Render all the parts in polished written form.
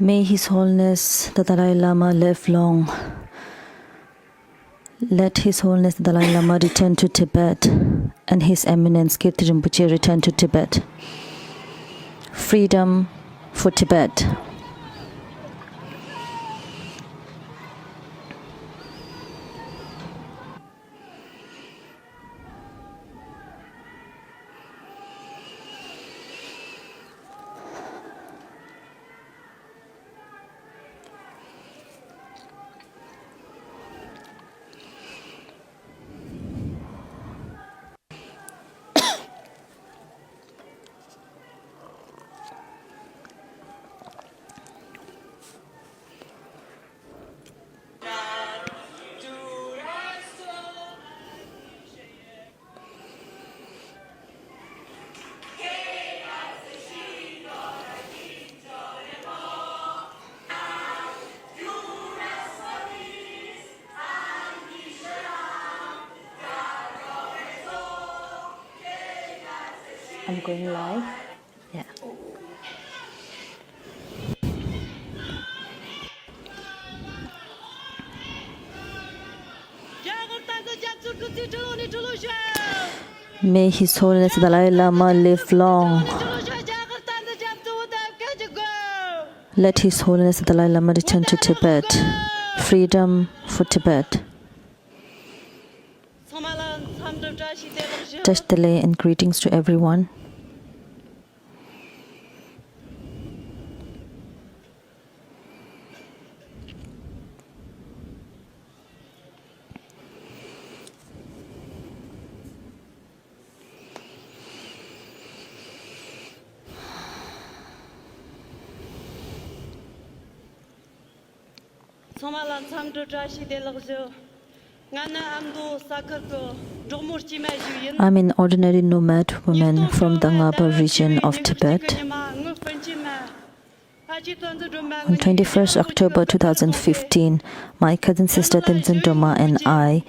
May His Holiness the Dalai Lama live long. Let His Holiness the Dalai Lama return to Tibet, and His Eminence Kirti Rinpoche return to Tibet. Freedom for Tibet. I'm going live. Yeah. May His Holiness Dalai Lama live long. Let His Holiness Dalai Lama return to Tibet. Freedom for Tibet. Touch the lay and greetings to everyone. I'm an ordinary nomad woman from the Ngaba region of Tibet. On 21st October 2015, my cousin sister Tenzin Doma and I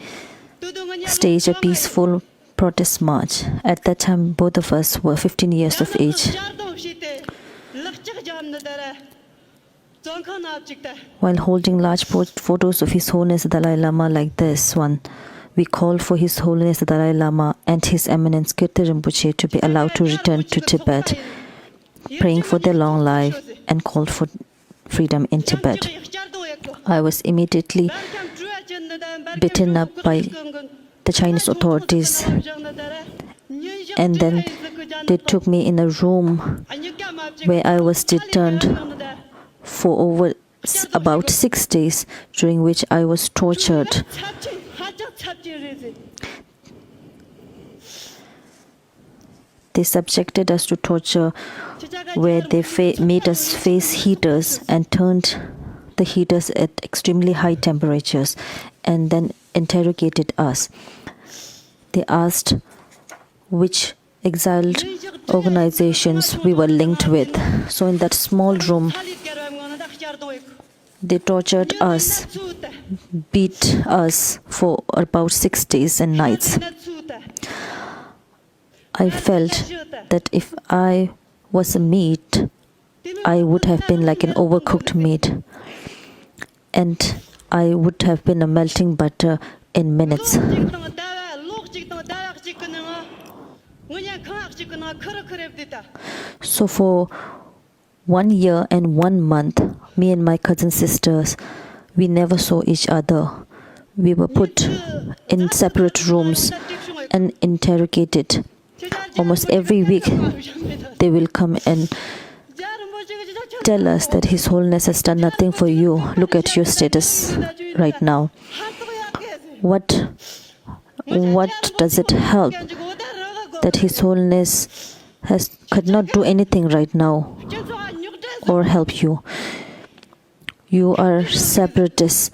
staged a peaceful protest march. At that time, both of us were 15 years of age. While holding large photos of His Holiness the Dalai Lama like this one, we called for His Holiness the Dalai Lama and His Eminence Kirti Rinpoche to be allowed to return to Tibet, praying for their long life and called for freedom in Tibet. I was immediately beaten up by the Chinese authorities, and then they took me in a room where I was detained for over about 6 days, during which I was tortured. They subjected us to torture where they made us face heaters and turned the heaters at extremely high temperatures and then interrogated us. They asked which exiled organizations we were linked with. So in that small room, they tortured us, beat us for about 6 days and nights. I felt that if I was a meat, I would have been like an overcooked meat, and I would have been a melting butter in minutes. So for 1 year and 1 month, me and my cousin sisters, we never saw each other. We were put in separate rooms and interrogated. Almost every week, they will come and tell us that His Holiness has done nothing for you. Look at your status right now. What does it help that His Holiness could not do anything right now or help you? You are separatists,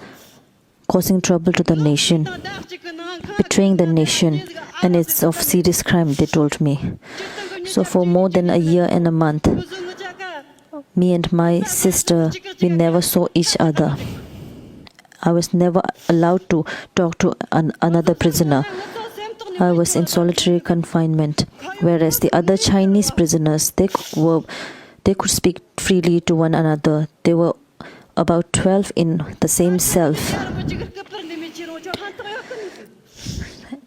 causing trouble to the nation, betraying the nation, and it's of serious crime, they told me. So for more than a year and a month, me and my sister, we never saw each other. I was never allowed to talk to another prisoner. I was in solitary confinement, whereas the other Chinese prisoners, they were They could speak freely to one another. They were about 12 in the same cell.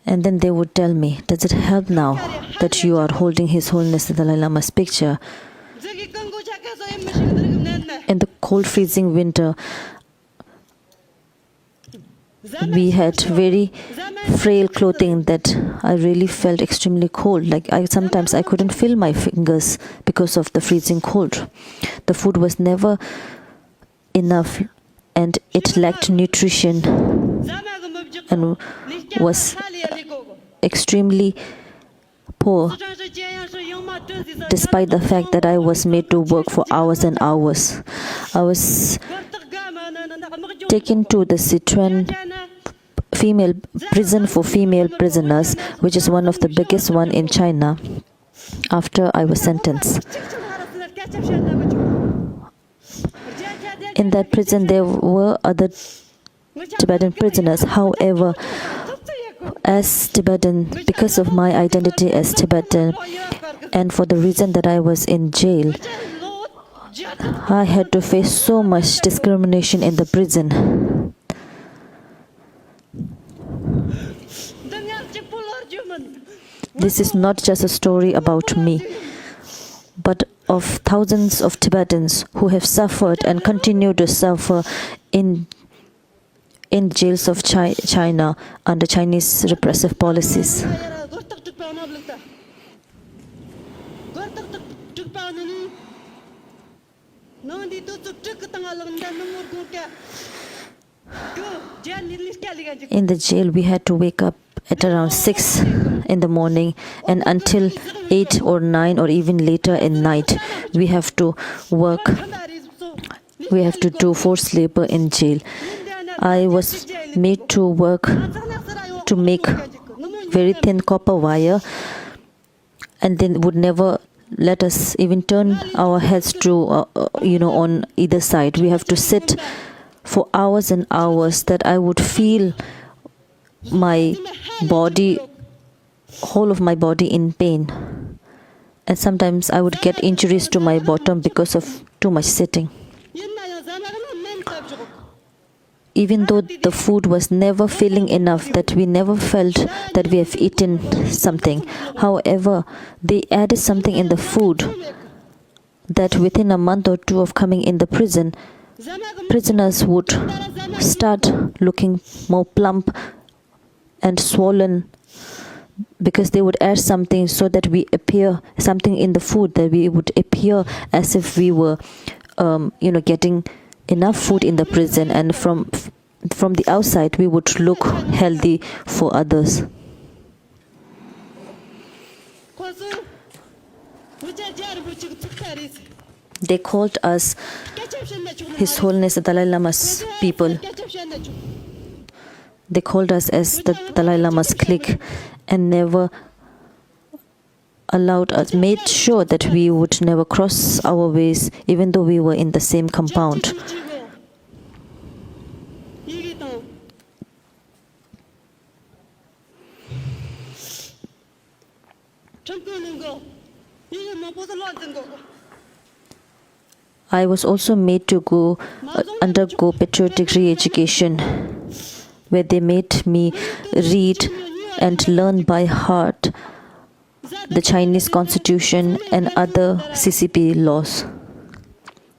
And then they would tell me, does it help now that you are holding His Holiness the Dalai Lama's picture? In the cold freezing winter, we had very frail clothing that I really felt extremely cold. Like sometimes I couldn't feel my fingers because of the freezing cold. The food was never enough and it lacked nutrition and was extremely poor, despite the fact that I was made to work for hours and hours. I was taken to the Sichuan female prison for female prisoners, which is one of the biggest one in China, after I was sentenced. In that prison, there were other Tibetan prisoners. However, as Tibetan, because of my identity as Tibetan, and for the reason that I was in jail, I had to face so much discrimination in the prison. This is not just a story about me, but of thousands of Tibetans who have suffered and continue to suffer in jails of China under Chinese repressive policies. In the jail, we had to wake up at around 6 in the morning, and until 8 or 9 or even later in night, we have to work. We have to do forced labor in jail. I was made to work to make very thin copper wire, and then would never let us even turn our heads to, on either side. We have to sit for hours and hours that I would feel my body, whole of my body in pain. And sometimes I would get injuries to my bottom because of too much sitting. Even though the food was never filling enough, that we never felt that we have eaten something. However, they added something in the food that within a month or two of coming in the prison, prisoners would start looking more plump and swollen, because they would add something so that we appear, something in the food that we would appear as if we were, getting enough food in the prison, and from the outside we would look healthy for others. They called us His Holiness the Dalai Lama's people. They called us as the Dalai Lama's clique, and never allowed us, made sure that we would never cross our ways, even though we were in the same compound. I was also made to undergo patriotic re-education, where they made me read and learn by heart the Chinese constitution and other CCP laws.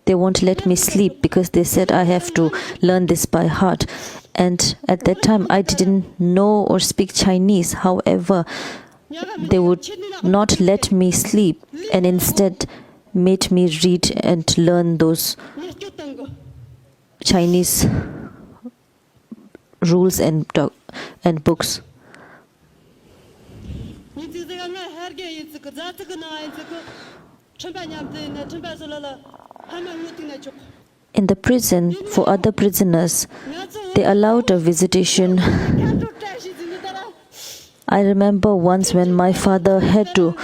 They won't let me sleep because they said I have to learn this by heart. And at that time, I didn't know or speak Chinese. However, they would not let me sleep and instead made me read and learn those Chinese rules and books. In the prison, for other prisoners, they allowed a visitation. I remember once when my father had to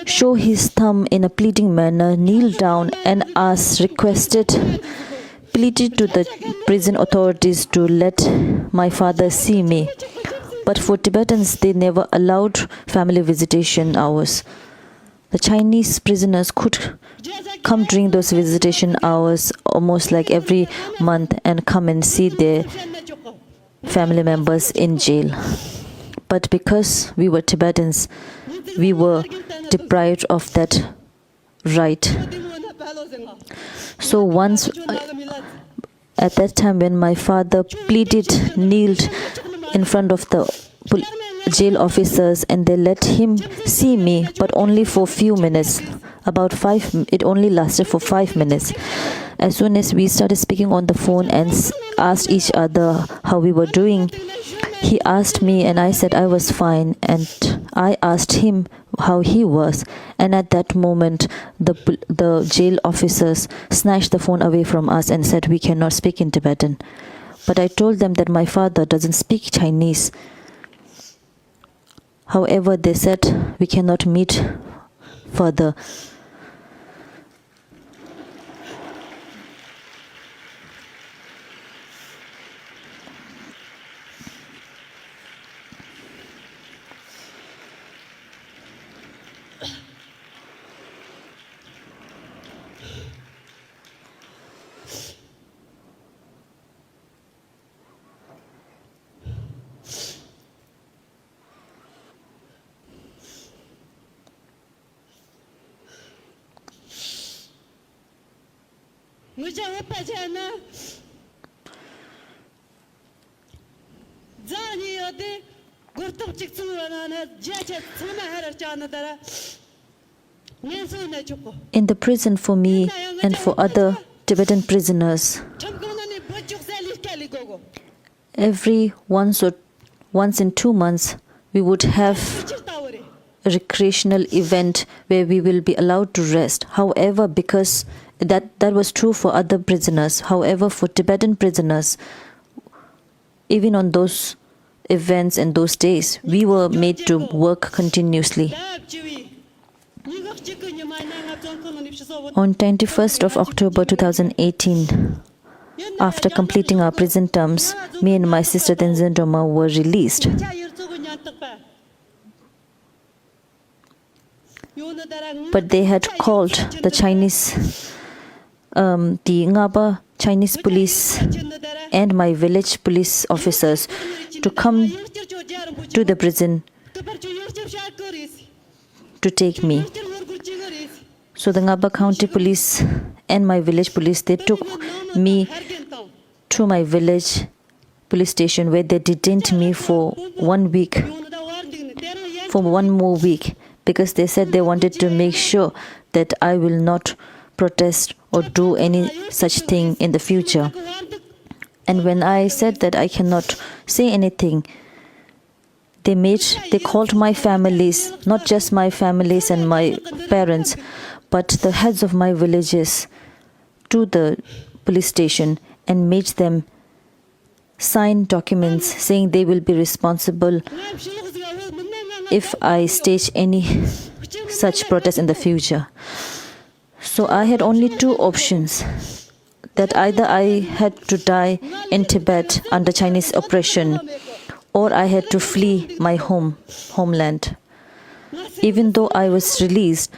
show his thumb in a pleading manner, kneel down and pleaded to the prison authorities to let my father see me. But for Tibetans, they never allowed family visitation hours. the Chinese prisoners could come during those visitation hours almost like every month and come and see their family members in jail. But because we were Tibetans, we were deprived of that right. So once, at that time when my father kneeled in front of the jail officers and they let him see me, but only for a few minutes. It only lasted for 5 minutes. As soon as we started speaking on the phone and asked each other how we were doing, he asked me and I said I was fine, and I asked him how he was, and at that moment the jail officers snatched the phone away from us and said we cannot speak in Tibetan. But I told them that my father doesn't speak Chinese. However, they said we cannot meet further. In the prison for me and for other Tibetan prisoners, every once in 2 months, we would have a recreational event where we will be allowed to rest. However, because that was true for other prisoners. However, for Tibetan prisoners, even on those events and those days, we were made to work continuously. On 21st of October 2018, after completing our prison terms, me and my sister Tenzin Doma were released. But they had called the Ngaba Chinese police and my village police officers to come to the prison to take me. So the Ngaba County Police and my village police, they took me to my village police station where they detained me for 1 week, for 1 more week, because they said they wanted to make sure that I will not protest or do any such thing in the future. And when I said that I cannot say anything, they called my families, not just my families and my parents, but the heads of my villages to the police station and made them sign documents saying they will be responsible if I stage any such protest in the future. So I had only 2 options, that either I had to die in Tibet under Chinese oppression, or I had to flee my homeland. Even though I was released,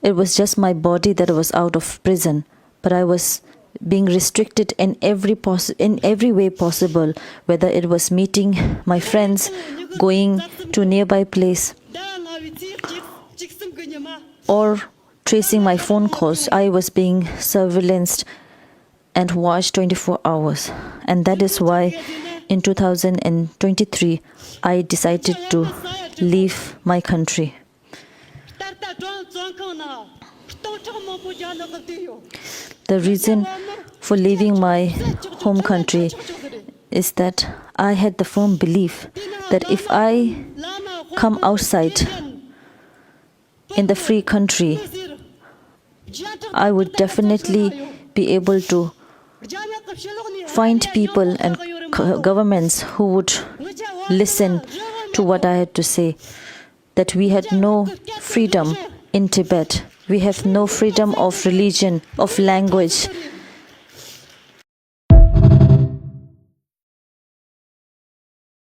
it was just my body that was out of prison, but I was being restricted in every way possible, whether it was meeting my friends, going to a nearby place, or tracing my phone calls. I was being surveillanced and watched 24 hours. And that is why in 2023, I decided to leave my country. The reason for leaving my home country is that I had the firm belief that if I come outside in the free country, I would definitely be able to find people and governments who would listen to what I had to say. That we had no freedom in Tibet. We have no freedom of religion, of language.